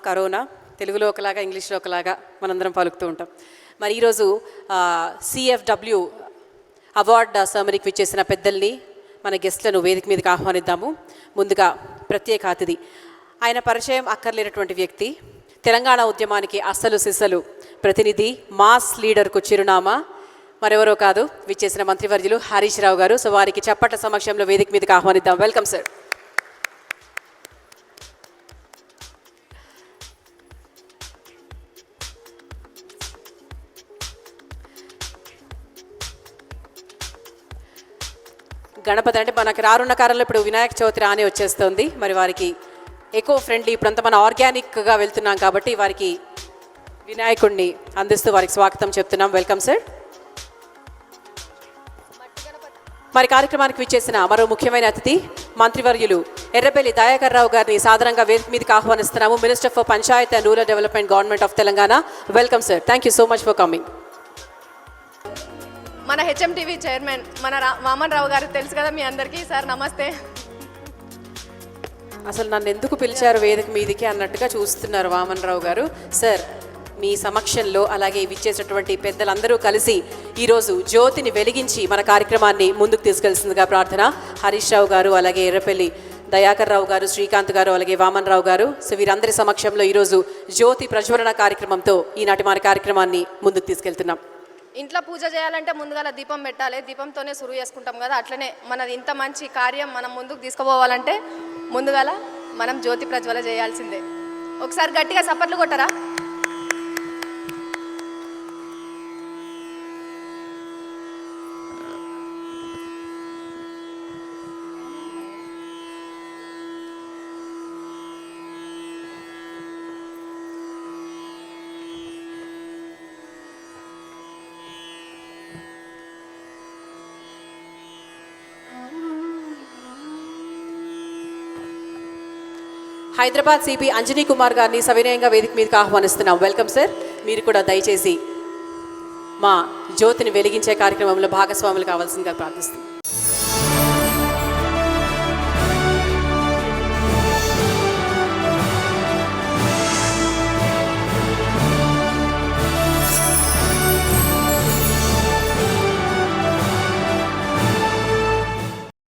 Corona తెలుగులో ఒకలాగా ఇంగ్లీష్లో ఒకలాగా మనందరం పలుకుతూ ఉంటాం. మరి ఈరోజు CFW అవార్డ్ సెరమనీకి విచ్చేసిన పెద్దల్ని మన గెస్ట్లను వేదిక మీదకి ఆహ్వానిద్దాము. ముందుగా ప్రత్యేక అతిథి, ఆయన పరిచయం అక్కర్లేనటువంటి వ్యక్తి, తెలంగాణ ఉద్యమానికి అస్సలు సిస్సలు ప్రతినిధి, మాస్ లీడర్కు చిరునామా, మరెవరో కాదు విచ్చేసిన మంత్రివర్యులు హరీష్ రావు గారు. సో వారికి చప్పట్ల సమక్షంలో వేదిక మీదకి ఆహ్వానిద్దాం. Welcome sir. గణపతి అంటే మనకి రానున్న కాలంలో ఇప్పుడు వినాయక చవితి రాని వచ్చేస్తుంది. మరి వారికి ఎకో ఫ్రెండ్లీ, ఇప్పుడంతా మనం ఆర్గానిక్గా వెళ్తున్నాం కాబట్టి వారికి వినాయకుడిని అందిస్తూ వారికి స్వాగతం చెప్తున్నాం. Welcome sir. మరి కార్యక్రమానికి విచ్చేసిన మరో ముఖ్యమైన అతిథి, మంత్రివర్యులు ఎర్రబెల్లి దయాకర్ రావు గారిని సాధారణంగా వేదిక మీదకి ఆహ్వానిస్తున్నాము. Minister for panchayat and rural development, government of Telangana. Welcome sir. Thank you so much for coming. మన HMTV చైర్మన్ మన వామన్ రావు గారు తెలుసు కదా మీ అందరికీ. సార్ నమస్తే. అసలు నన్ను ఎందుకు పిలిచారు వేదిక మీదికి అన్నట్టుగా చూస్తున్నారు వామన్ రావు గారు. సార్, మీ సమక్షంలో అలాగే విచ్చేసినటువంటి పెద్దలందరూ కలిసి ఈరోజు జ్యోతిని వెలిగించి మన కార్యక్రమాన్ని ముందుకు తీసుకెళ్తుందిగా ప్రార్థన. హరీష్ రావు గారు, అలాగే ఎర్రపల్లి దయాకర్ రావు గారు, శ్రీకాంత్ గారు, అలాగే వామన్ రావు గారు, సో వీరందరి సమక్షంలో ఈరోజు జ్యోతి ప్రజ్వలన కార్యక్రమంతో ఈనాటి మన కార్యక్రమాన్ని ముందుకు తీసుకెళ్తున్నాం. ఇంట్లో పూజ చేయాలంటే ముందుగా దీపం పెట్టాలి, దీపంతోనే సురు చేసుకుంటాం కదా. అట్లనే మనది ఇంత మంచి కార్యం మనం ముందుకు తీసుకుపోవాలంటే ముందుగా మనం జ్యోతి ప్రజ్వల చేయాల్సిందే. ఒకసారి గట్టిగా చప్పట్లు కొట్టరా. హైదరాబాద్ సిపి అంజనీ కుమార్ గారిని సవినయంగా వేదిక మీదకి ఆహ్వానిస్తున్నాం. Welcome sir. మీరు కూడా దయచేసి మా జ్యోతిని వెలిగించే కార్యక్రమంలో భాగస్వాములు కావాల్సిందిగా ప్రార్థిస్తున్నాం.